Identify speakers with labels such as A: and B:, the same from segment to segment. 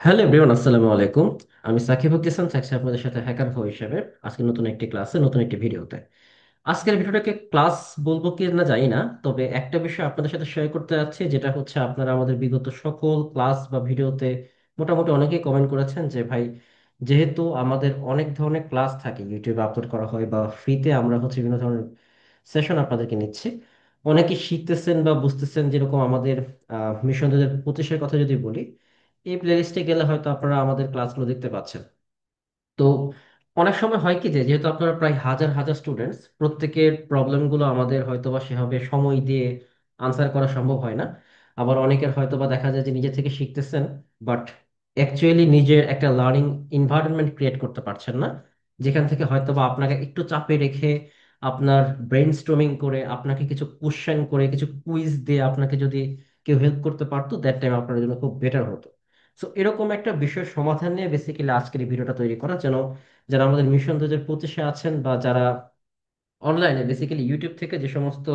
A: Hello everyone, আসসালামু আলাইকুম। আমি সাকিবুল ইসলাম থাকছি আপনাদের সাথে হ্যাকার ভয় হিসেবে আজকে নতুন একটি ক্লাসে নতুন একটি ভিডিওতে। আজকের ভিডিওটাকে ক্লাস বলবো কি না জানি না, তবে একটা বিষয় আপনাদের সাথে শেয়ার করতে যাচ্ছি, যেটা হচ্ছে আপনারা আমাদের বিগত সকল ক্লাস বা ভিডিওতে মোটামুটি অনেকেই কমেন্ট করেছেন যে ভাই, যেহেতু আমাদের অনেক ধরনের ক্লাস থাকে ইউটিউবে আপলোড করা হয় বা ফ্রিতে আমরা হচ্ছে বিভিন্ন ধরনের সেশন আপনাদেরকে নিচ্ছি, অনেকে শিখতেছেন বা বুঝতেছেন, যেরকম আমাদের মিশন 2025-এর কথা যদি বলি, এই প্লেলিস্টে গেলে হয়তো আপনারা আমাদের ক্লাসগুলো দেখতে পাচ্ছেন। তো অনেক সময় হয় কি যে, যেহেতু আপনারা প্রায় হাজার হাজার স্টুডেন্টস, প্রত্যেকের প্রবলেমগুলো আমাদের হয়তোবা সেভাবে সময় দিয়ে আনসার করা সম্ভব হয় না। আবার অনেকের হয়তোবা দেখা যায় যে নিজে থেকে শিখতেছেন, বাট অ্যাকচুয়ালি নিজের একটা লার্নিং এনভায়রনমেন্ট ক্রিয়েট করতে পারছেন না, যেখান থেকে হয়তোবা আপনাকে একটু চাপে রেখে আপনার ব্রেন স্টর্মিং করে আপনাকে কিছু কোশ্চেন করে কিছু কুইজ দিয়ে আপনাকে যদি কেউ হেল্প করতে পারতো, দ্যাট টাইম আপনার জন্য খুব বেটার হতো। সো এরকম একটা বিষয়ের সমাধান নিয়ে বেসিক্যালি আজকের এই ভিডিওটা তৈরি করা, যেন যারা আমাদের মিশন 2025-এ আছেন বা যারা অনলাইনে বেসিক্যালি ইউটিউব থেকে যে সমস্ত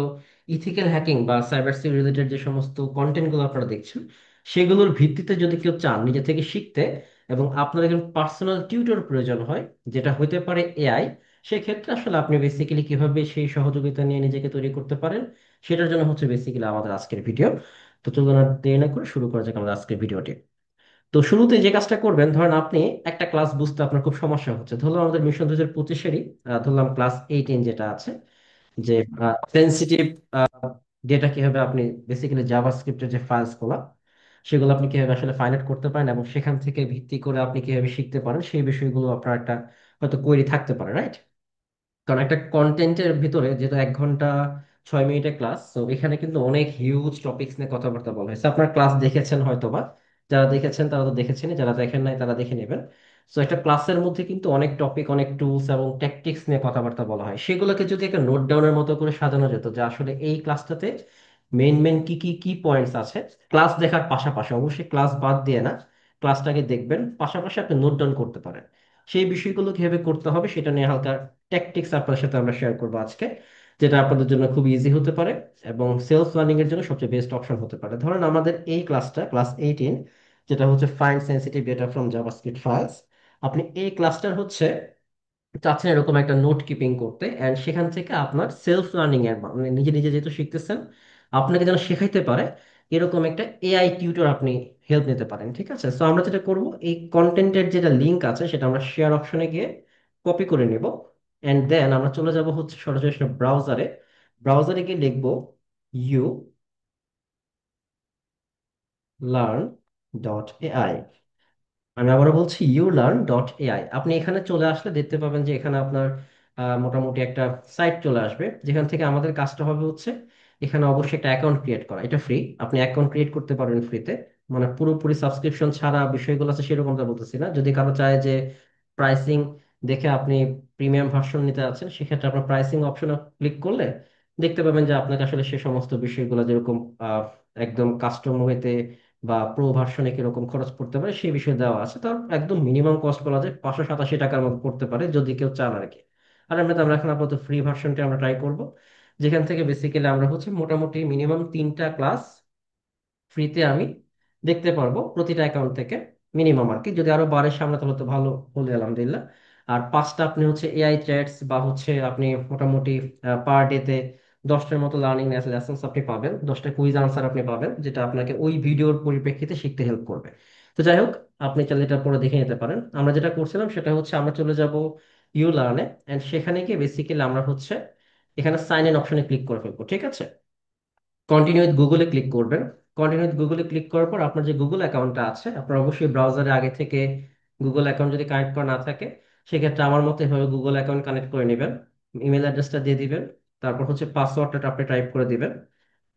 A: ইথিক্যাল হ্যাকিং বা সাইবার সিকিউরিটি রিলেটেড যে সমস্ত কন্টেন্টগুলো আপনারা দেখছেন, সেগুলোর ভিত্তিতে যদি কেউ চান নিজে থেকে শিখতে এবং আপনার একজন পার্সোনাল টিউটর প্রয়োজন হয়, যেটা হতে পারে এআই, সেক্ষেত্রে আসলে আপনি বেসিক্যালি কিভাবে সেই সহযোগিতা নিয়ে নিজেকে তৈরি করতে পারেন, সেটার জন্য হচ্ছে বেসিক্যালি আমাদের আজকের ভিডিও। তো চলুন আর দেরি না করে শুরু করা যাক আমাদের আজকের ভিডিওটি। তো শুরুতে যে কাজটা করবেন, ধরেন আপনি একটা ক্লাস বুঝতে আপনার খুব সমস্যা হচ্ছে, ধরলাম আমাদের মিশন 2025-এরই ধরলাম ক্লাস 18 যেটা আছে, যে সেন্সিটিভ ডেটা কিভাবে আপনি বেসিক্যালি জাভাস্ক্রিপ্টের যে ফাইলস গুলো, সেগুলো আপনি কিভাবে আসলে ফাইন্ড আউট করতে পারেন এবং সেখান থেকে ভিত্তি করে আপনি কিভাবে শিখতে পারেন, সেই বিষয়গুলো আপনার একটা হয়তো কোয়েরি থাকতে পারে, রাইট? কারণ একটা কন্টেন্টের ভিতরে যেহেতু 1 ঘন্টা 6 মিনিটের ক্লাস, তো এখানে কিন্তু অনেক হিউজ টপিকস নিয়ে কথাবার্তা বলা হয়েছে। আপনার ক্লাস দেখেছেন হয়তোবা, যারা দেখেছেন তারা তো দেখেছেনই, যারা দেখেন নাই তারা দেখে নেবেন। তো একটা ক্লাসের মধ্যে কিন্তু অনেক টপিক, অনেক টুলস এবং ট্যাকটিক্স নিয়ে কথাবার্তা বলা হয়, সেগুলোকে যদি একটা নোট ডাউনের মতো করে সাজানো যেত, যে আসলে এই ক্লাসটাতে মেন মেন কি কি কি পয়েন্টস আছে, ক্লাস দেখার পাশাপাশি, অবশ্যই ক্লাস বাদ দিয়ে না, ক্লাসটাকে দেখবেন পাশাপাশি আপনি নোট ডাউন করতে পারেন, সেই বিষয়গুলো কিভাবে করতে হবে সেটা নিয়ে হালকা ট্যাকটিক্স আপনার সাথে আমরা শেয়ার করবো আজকে, যেটা আপনাদের জন্য খুব ইজি হতে পারে এবং সেলফ লার্নিং এর জন্য সবচেয়ে বেস্ট অপশন হতে পারে। ধরেন আমাদের এই ক্লাসটা ক্লাস 18, যেটা হচ্ছে find sensitive data from JavaScript files, আপনি এই ক্লাসটার হচ্ছে চাচ্ছেন এরকম একটা নোট কিপিং করতে, এন্ড সেখান থেকে আপনার সেলফ লার্নিং এর মানে নিজে নিজে যেহেতু শিখতেছেন, আপনাকে যেন শেখাইতে পারে এরকম একটা এআই টিউটর আপনি হেল্প নিতে পারেন। ঠিক আছে, তো আমরা যেটা করব, এই কন্টেন্টের যেটা লিংক আছে সেটা আমরা শেয়ার অপশনে গিয়ে কপি করে নিব, এন্ড দেন আমরা চলে যাব হচ্ছে সরাসরি ব্রাউজারে। ব্রাউজারে গিয়ে লিখবো ইউ লার্ন ডট এআই। আমি আবারও বলছি ulearn.ai। আপনি এখানে চলে আসলে দেখতে পাবেন যে এখানে আপনার মোটামুটি একটা সাইট চলে আসবে, যেখান থেকে আমাদের কাজটা হবে হচ্ছে এখানে অবশ্যই একটা অ্যাকাউন্ট ক্রিয়েট করা। এটা ফ্রি, আপনি অ্যাকাউন্ট ক্রিয়েট করতে পারবেন ফ্রিতে, মানে পুরোপুরি সাবস্ক্রিপশন ছাড়া বিষয়গুলো আছে সেরকমটা বলতেছি না। যদি কারো চায় যে প্রাইসিং দেখে আপনি প্রিমিয়াম ভার্সন নিতে আছেন, সেক্ষেত্রে আপনার প্রাইসিং অপশনে ক্লিক করলে দেখতে পাবেন যে আপনাকে আসলে সে সমস্ত বিষয়গুলো, যেরকম একদম কাস্টম হইতে বা প্রো ভার্সনে কিরকম খরচ পড়তে পারে সেই বিষয়ে দেওয়া আছে। তার একদম মিনিমাম কস্ট বলা যায় 587 টাকার মতো পড়তে পারে যদি কেউ চান আর কি। আর আমরা এখন আপাতত ফ্রি ভার্সনটা আমরা ট্রাই করব, যেখান থেকে বেসিক্যালি আমরা হচ্ছে মোটামুটি মিনিমাম 3টা ক্লাস ফ্রিতে আমি দেখতে পারবো প্রতিটা অ্যাকাউন্ট থেকে, মিনিমাম আর কি। যদি আরো বাড়ে সামনে তাহলে তো ভালো হলে আলহামদুলিল্লাহ। আর 5টা আপনি হচ্ছে এআই চ্যাটস বা হচ্ছে আপনি মোটামুটি পার ডেতে 10টার মতো লার্নিং লেসন্স আপনি পাবেন, 10টা কুইজ আনসার আপনি পাবেন, যেটা আপনাকে ওই ভিডিওর পরিপ্রেক্ষিতে শিখতে হেল্প করবে। তো যাই হোক, আপনি চাইলে এটা পরে দেখে নিতে পারেন। আমরা যেটা করছিলাম সেটা হচ্ছে আমরা চলে যাব ইউ লার্নে, এন্ড সেখানে গিয়ে বেসিক্যালি আমরা হচ্ছে এখানে সাইন ইন অপশনে ক্লিক করে ফেলবো। ঠিক আছে, কন্টিনিউ উইথ গুগলে ক্লিক করবেন। কন্টিনিউ উইথ গুগলে ক্লিক করার পর আপনার যে গুগল অ্যাকাউন্টটা আছে, আপনার অবশ্যই ব্রাউজারে আগে থেকে গুগল অ্যাকাউন্ট যদি কানেক্ট করা না থাকে, সেক্ষেত্রে আমার মতে এভাবে গুগল অ্যাকাউন্ট কানেক্ট করে নেবেন, ইমেল অ্যাড্রেসটা দিয়ে দিবেন, তারপর হচ্ছে পাসওয়ার্ডটা আপনি টাইপ করে দিবেন।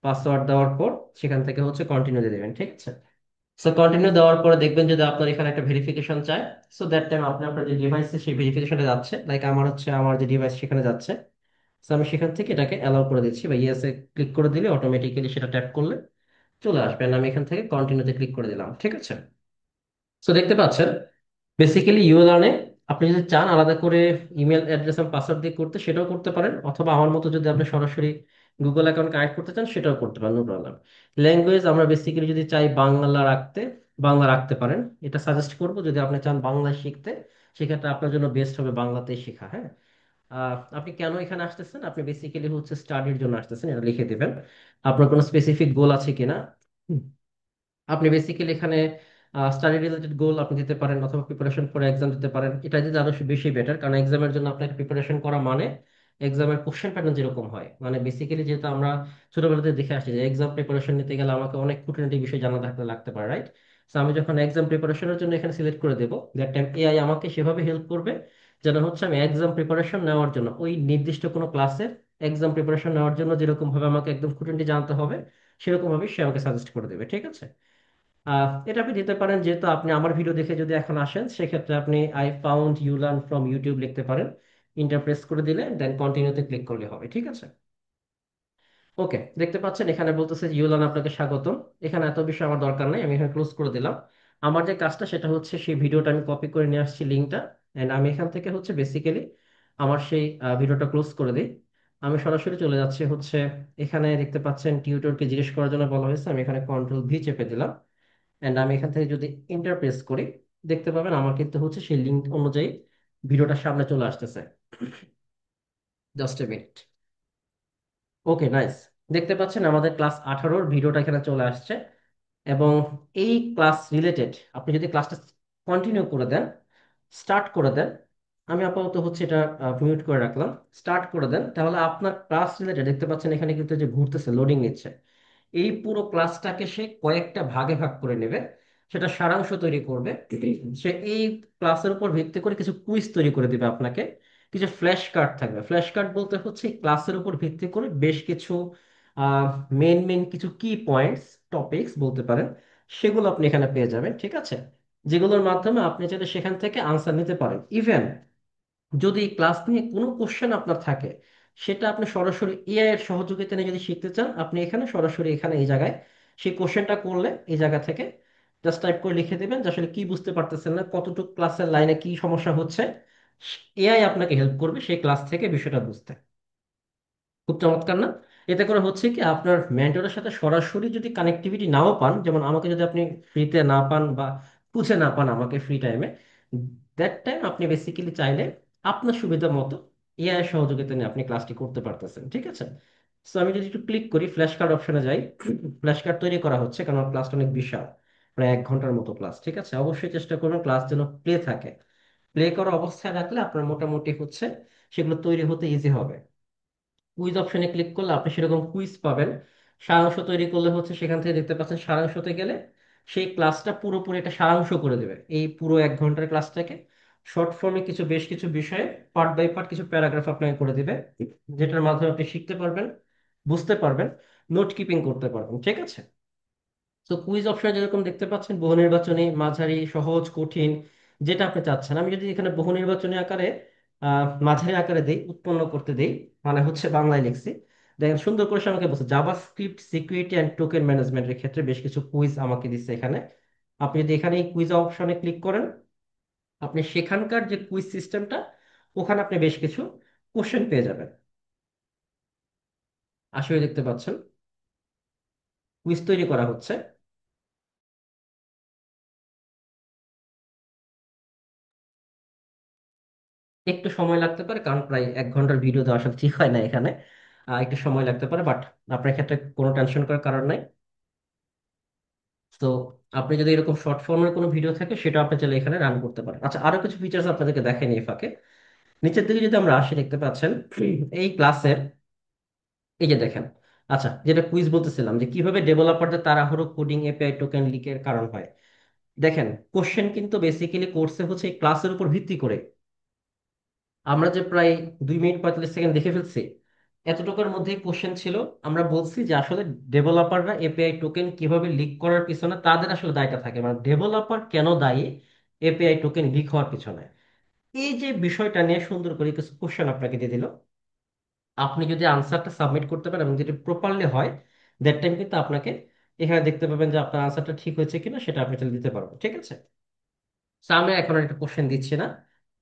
A: পাসওয়ার্ড দেওয়ার পর সেখান থেকে হচ্ছে কন্টিনিউ দিয়ে দিবেন। ঠিক আছে, সো কন্টিনিউ দেওয়ার পরে দেখবেন যদি আপনার এখানে একটা ভেরিফিকেশন চায়, সো দ্যাট টাইম আপনি আপনার যে ডিভাইসে সেই ভেরিফিকেশনটা যাচ্ছে, লাইক আমার হচ্ছে আমার যে ডিভাইস সেখানে যাচ্ছে, তো আমি সেখান থেকে এটাকে অ্যালাউ করে দিচ্ছি বা ইয়েসে ক্লিক করে দিলে অটোমেটিক্যালি সেটা ট্যাপ করলে চলে আসবে, and আমি এখান থেকে কন্টিনিউতে ক্লিক করে দিলাম। ঠিক আছে, সো দেখতে পাচ্ছেন বেসিক্যালি ইউলার্নে আপনি যদি চান আলাদা করে ইমেল অ্যাড্রেস এবং পাসওয়ার্ড দিয়ে করতে, সেটাও করতে পারেন, অথবা আমার মতো যদি আপনি সরাসরি গুগল অ্যাকাউন্ট কানেক্ট করতে চান সেটাও করতে পারেন, নো প্রবলেম। ল্যাঙ্গুয়েজ আমরা বেসিক্যালি যদি চাই বাংলা রাখতে, বাংলা রাখতে পারেন। এটা সাজেস্ট করব, যদি আপনি চান বাংলা শিখতে, সেক্ষেত্রে আপনার জন্য বেস্ট হবে বাংলাতে শেখা। হ্যাঁ, আপনি কেন এখানে আসতেছেন? আপনি বেসিক্যালি হচ্ছে স্টাডির জন্য আসতেছেন, এটা লিখে দিবেন। আপনার কোনো স্পেসিফিক গোল আছে কিনা। আপনি বেসিক্যালি এখানে স্টাডি রিলেটেড গোল আপনি দিতে পারেন, অথবা প্রিপারেশন ফর এক্সাম দিতে পারেন। এটা দিতে আরো বেশি বেটার, কারণ এক্সামের জন্য আপনাকে প্রিপারেশন করা মানে এক্সামের কোশ্চেন প্যাটার্ন যেরকম হয়, মানে বেসিক্যালি যেহেতু আমরা ছোটবেলাতে দেখে আসছি যে এক্সাম প্রিপারেশন নিতে গেলে আমাকে অনেক খুঁটিনাটি বিষয় জানা থাকতে লাগতে পারে, রাইট? তো আমি যখন এক্সাম প্রিপারেশনের জন্য এখানে সিলেক্ট করে দেবো, দ্যাট টাইম এআই আমাকে সেভাবে হেল্প করবে যেন হচ্ছে আমি এক্সাম প্রিপারেশন নেওয়ার জন্য ওই নির্দিষ্ট কোনো ক্লাসের এক্সাম প্রিপারেশন নেওয়ার জন্য যেরকম ভাবে আমাকে একদম খুঁটিনাটি জানতে হবে, সেরকম ভাবে সে আমাকে সাজেস্ট করে দেবে। ঠিক আছে? এটা আপনি দিতে পারেন, যেহেতু আপনি আমার ভিডিও দেখে যদি এখন আসেন, সেক্ষেত্রে আপনি I found you learn from YouTube লিখতে পারেন। ইন্টার প্রেস করে দিলে দেন কন্টিনিউতে ক্লিক করলে হবে। ঠিক আছে? ওকে, দেখতে পাচ্ছেন এখানে বলতেছে যে ইউলান আপনাকে স্বাগতম। এখানে এত বিষয় আমার দরকার নাই, আমি এখানে ক্লোজ করে দিলাম। আমার যে কাজটা সেটা হচ্ছে সেই ভিডিওটা আমি কপি করে নিয়ে আসছি লিঙ্কটা, এন্ড আমি এখান থেকে হচ্ছে বেসিক্যালি আমার সেই ভিডিওটা ক্লোজ করে দিই। আমি সরাসরি চলে যাচ্ছি হচ্ছে, এখানে দেখতে পাচ্ছেন টিউটরকে জিজ্ঞেস করার জন্য বলা হয়েছে, আমি এখানে কন্ট্রোল ভি চেপে দিলাম। এন্ড আমি এখান থেকে যদি এন্টার প্রেস করি, দেখতে পাবেন আমার কিন্তু হচ্ছে সেই লিঙ্ক অনুযায়ী ভিডিওটা সামনে চলে আসতেছে। Just a minute. Okay, nice. দেখতে পাচ্ছেন আমাদের ক্লাস 18-র ভিডিওটা এখানে চলে আসছে। এবং এই ক্লাস রিলেটেড আপনি যদি ক্লাসটা কন্টিনিউ করে দেন, স্টার্ট করে দেন, আমি আপাতত হচ্ছে এটা মিউট করে রাখলাম, স্টার্ট করে দেন, তাহলে আপনার ক্লাস রিলেটেড দেখতে পাচ্ছেন এখানে কিন্তু যে ঘুরতেছে, লোডিং নিচ্ছে। এই পুরো ক্লাসটাকে সে কয়েকটা ভাগে ভাগ করে নেবে, সেটা সারাংশ তৈরি করবে। সে এই ক্লাসের উপর ভিত্তি করে কিছু কুইজ তৈরি করে দিবে আপনাকে। কিছু ফ্ল্যাশ কার্ড থাকবে। ফ্ল্যাশ কার্ড বলতে হচ্ছে ক্লাসের উপর ভিত্তি করে বেশ কিছু মেন মেন কিছু কি পয়েন্টস, টপিকস বলতে পারেন, সেগুলো আপনি এখানে পেয়ে যাবেন। ঠিক আছে? যেগুলোর মাধ্যমে আপনি চাইলে সেখান থেকে আনসার নিতে পারেন। ইভেন যদি ক্লাস নিয়ে কোনো কোশ্চেন আপনার থাকে, সেটা আপনি সরাসরি এআই এর সহযোগিতা নিয়ে যদি শিখতে চান, আপনি এখানে সরাসরি এখানে এই জায়গায় সেই কোশ্চেনটা করলে এই জায়গা থেকে জাস্ট টাইপ করে লিখে দেবেন যে আসলে কি বুঝতে পারতেছেন না, কতটুকু ক্লাসের লাইনে কি সমস্যা হচ্ছে। এআই আপনাকে হেল্প করবে সেই ক্লাস থেকে বিষয়টা বুঝতে। খুব চমৎকার না? এতে করে হচ্ছে কি, আপনার মেন্টরের সাথে সরাসরি যদি কানেক্টিভিটি নাও পান, যেমন আমাকে যদি আপনি ফ্রিতে না পান বা খুঁজে না পান আমাকে ফ্রি টাইমে, দ্যাট টাইম আপনি বেসিক্যালি চাইলে আপনার সুবিধা মতো এআই এর সহযোগিতা নিয়ে আপনি ক্লাসটি করতে পারতেছেন। ঠিক আছে? সো আমি যদি একটু ক্লিক করি, ফ্ল্যাশ কার্ড অপশনে যাই। ফ্ল্যাশ কার্ড তৈরি করা হচ্ছে কারণ ক্লাসটা অনেক বিশাল, প্রায় 1 ঘন্টার মতো ক্লাস। ঠিক আছে? অবশ্যই চেষ্টা করবেন ক্লাস যেন প্লে থাকে। প্লে করা অবস্থায় রাখলে আপনার মোটামুটি হচ্ছে সেগুলো তৈরি হতে ইজি হবে। কুইজ অপশনে ক্লিক করলে আপনি সেরকম কুইজ পাবেন। সারাংশ তৈরি করলে হচ্ছে সেখান থেকে দেখতে পাচ্ছেন সারাংশতে গেলে সেই ক্লাসটা পুরোপুরি একটা সারাংশ করে দেবে, এই পুরো 1 ঘন্টার ক্লাসটাকে শর্ট ফর্মে কিছু বেশ কিছু বিষয়ে পার্ট বাই পার্ট কিছু প্যারাগ্রাফ আপনাকে করে দিবে, যেটার মাধ্যমে আপনি শিখতে পারবেন, বুঝতে পারবেন, নোট কিপিং করতে পারবেন। ঠিক আছে? তো কুইজ অপশনে যেরকম দেখতে পাচ্ছেন বহু নির্বাচনী, মাঝারি, সহজ, কঠিন, যেটা আপনি চাচ্ছেন। আমি যদি এখানে বহু নির্বাচনী আকারে মাঝারি আকারে দেই, উৎপন্ন করতে দেই, মানে হচ্ছে বাংলায় লিখছি, দেখেন সুন্দর করে সে আমাকে বলছে জাভাস্ক্রিপ্ট সিকিউরিটি অ্যান্ড টোকেন ম্যানেজমেন্টের ক্ষেত্রে বেশ কিছু কুইজ আমাকে দিচ্ছে এখানে। আপনি যদি এখানে এই কুইজ অপশনে ক্লিক করেন, আপনি সেখানকার যে কুইজ সিস্টেমটা, ওখানে আপনি বেশ কিছু কোশ্চেন পেয়ে যাবেন। আসলে দেখতে পাচ্ছেন কুইজ তৈরি করা হচ্ছে। একটু সময় লাগতে পারে, কারণ প্রায় 1 ঘন্টার ভিডিও দেওয়া আসলে ঠিক হয় না এখানে। একটু সময় লাগতে পারে, বাট আপনার ক্ষেত্রে কোনো টেনশন করার কারণ নাই। তো আপনি যদি এরকম শর্ট ফর্মের কোনো ভিডিও থাকে, সেটা আপনি চাইলে এখানে রান করতে পারেন। আচ্ছা, আরো কিছু ফিচার্স আপনাদেরকে দেখেনি এই ফাঁকে। নিচের দিকে যদি আমরা আসি, দেখতে পাচ্ছেন এই ক্লাসের, এই যে দেখেন, আচ্ছা যেটা কুইজ বলতেছিলাম যে কিভাবে ডেভেলপারদের তাড়াহুড়ো কোডিং এপিআই টোকেন লিকের কারণ হয়। দেখেন, কোশ্চেন কিন্তু বেসিক্যালি কোর্সে হচ্ছে এই ক্লাসের উপর ভিত্তি করে। আমরা যে প্রায় 2 মিনিট 45 সেকেন্ড দেখে ফেলছি, এতটুকুর মধ্যেই কোশ্চেন ছিল। আমরা বলছি যে আসলে ডেভেলপাররা এপিআই টোকেন কিভাবে লিক করার পিছনে তাদের আসলে দায়টা থাকে, মানে ডেভেলপার কেন দায়ী এপিআই টোকেন লিক হওয়ার পিছনে। এই যে বিষয়টা নিয়ে সুন্দর করে কিছু কোশ্চেন আপনাকে দিয়ে দিল, আপনি যদি আনসারটা সাবমিট করতে পারেন এবং যদি প্রপারলি হয়, দ্যাট টাইম কিন্তু আপনাকে এখানে দেখতে পাবেন যে আপনার আনসারটা ঠিক হয়েছে কিনা, সেটা আপনি তাহলে দিতে পারবেন। ঠিক আছে? So, আমি এখন আর একটা কোশ্চেন দিচ্ছি না।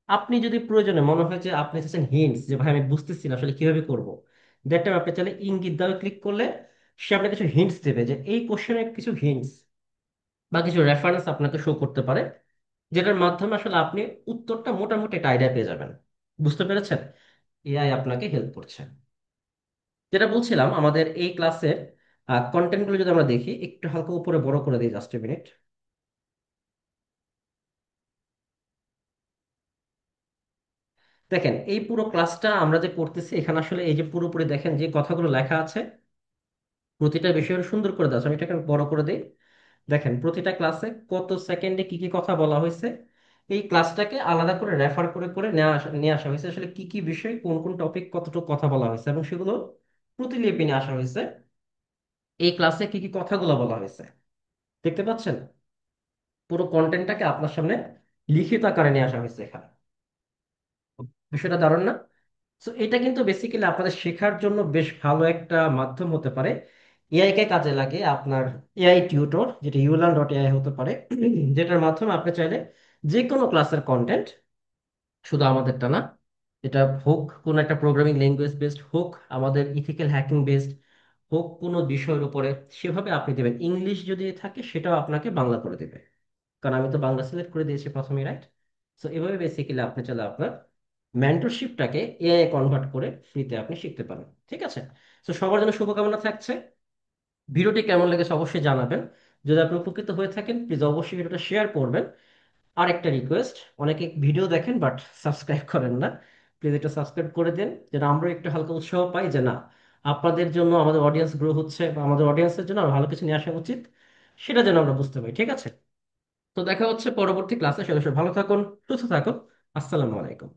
A: আপনি যদি প্রয়োজনে মনে হয় যে আপনি চাচ্ছেন হিন্টস, যে ভাই আমি বুঝতেছি না আসলে কিভাবে করব, দ্যাট টাইম আপনি চাইলে ইঙ্গিত দাও ক্লিক করলে সে আপনাকে কিছু হিন্টস দেবে, যে এই কোশ্চেনের কিছু হিন্টস বা কিছু রেফারেন্স আপনাকে শো করতে পারে, যেটার মাধ্যমে আসলে আপনি উত্তরটা মোটামুটি একটা আইডিয়া পেয়ে যাবেন। বুঝতে পেরেছেন? এআই আপনাকে হেল্প করছে। যেটা বলছিলাম, আমাদের এই ক্লাসের কন্টেন্টগুলো যদি আমরা দেখি, একটু হালকা উপরে বড় করে দিই, জাস্ট এ মিনিট। দেখেন, এই পুরো ক্লাসটা আমরা যে করতেছি, এখানে আসলে এই যে পুরোপুরি দেখেন যে কথাগুলো লেখা আছে, প্রতিটা বিষয়ের সুন্দর করে দেওয়া আছে। আমি এটাকে বড় করে দিই। দেখেন, প্রতিটা ক্লাসে কত সেকেন্ডে কি কি কথা বলা হয়েছে, এই ক্লাসটাকে আলাদা করে রেফার করে করে নিয়ে আসা হয়েছে, আসলে কি কি বিষয়, কোন কোন টপিক, কতটুকু কথা বলা হয়েছে, এবং সেগুলো প্রতিলিপি নিয়ে আসা হয়েছে। এই ক্লাসে কি কি কথাগুলো বলা হয়েছে দেখতে পাচ্ছেন? পুরো কন্টেন্টটাকে আপনার সামনে লিখিত আকারে নিয়ে আসা হয়েছে এখানে। বিষয়টা দারুণ না? তো এটা কিন্তু বেসিক্যালি আপনাদের শেখার জন্য বেশ ভালো একটা মাধ্যম হতে পারে। এআই কে কাজে লাগে আপনার এআই টিউটর, যেটা ulearn.ai হতে পারে, যেটার মাধ্যমে আপনি চাইলে যে কোনো ক্লাসের কন্টেন্ট, শুধু আমাদেরটা না, এটা হোক কোনো একটা প্রোগ্রামিং ল্যাঙ্গুয়েজ বেসড, হোক আমাদের ইথিক্যাল হ্যাকিং বেসড, হোক কোনো বিষয়ের উপরে, সেভাবে আপনি দেবেন। ইংলিশ যদি থাকে সেটাও আপনাকে বাংলা করে দেবে, কারণ আমি তো বাংলা সিলেক্ট করে দিয়েছি প্রথমে, রাইট? সো এভাবে বেসিক্যালি আপনি চাইলে আপনার মেন্টরশিপটাকে এআই কনভার্ট করে ফ্রিতে আপনি শিখতে পারেন। ঠিক আছে? তো সবার জন্য শুভকামনা থাকছে। ভিডিওটি কেমন লেগেছে অবশ্যই জানাবেন। যদি আপনি উপকৃত হয়ে থাকেন, প্লিজ অবশ্যই ভিডিওটা শেয়ার করবেন। আর একটা রিকোয়েস্ট, অনেকে ভিডিও দেখেন বাট সাবস্ক্রাইব করেন না, প্লিজ এটা সাবস্ক্রাইব করে দেন, যেন আমরা একটু হালকা উৎসাহ পাই যে না, আপনাদের জন্য আমাদের অডিয়েন্স গ্রো হচ্ছে, বা আমাদের অডিয়েন্সের জন্য আরো ভালো কিছু নিয়ে আসা উচিত, সেটা যেন আমরা বুঝতে পারি। ঠিক আছে? তো দেখা হচ্ছে পরবর্তী ক্লাসে। সবাই ভালো থাকুন, সুস্থ থাকুন। আসসালামু আলাইকুম।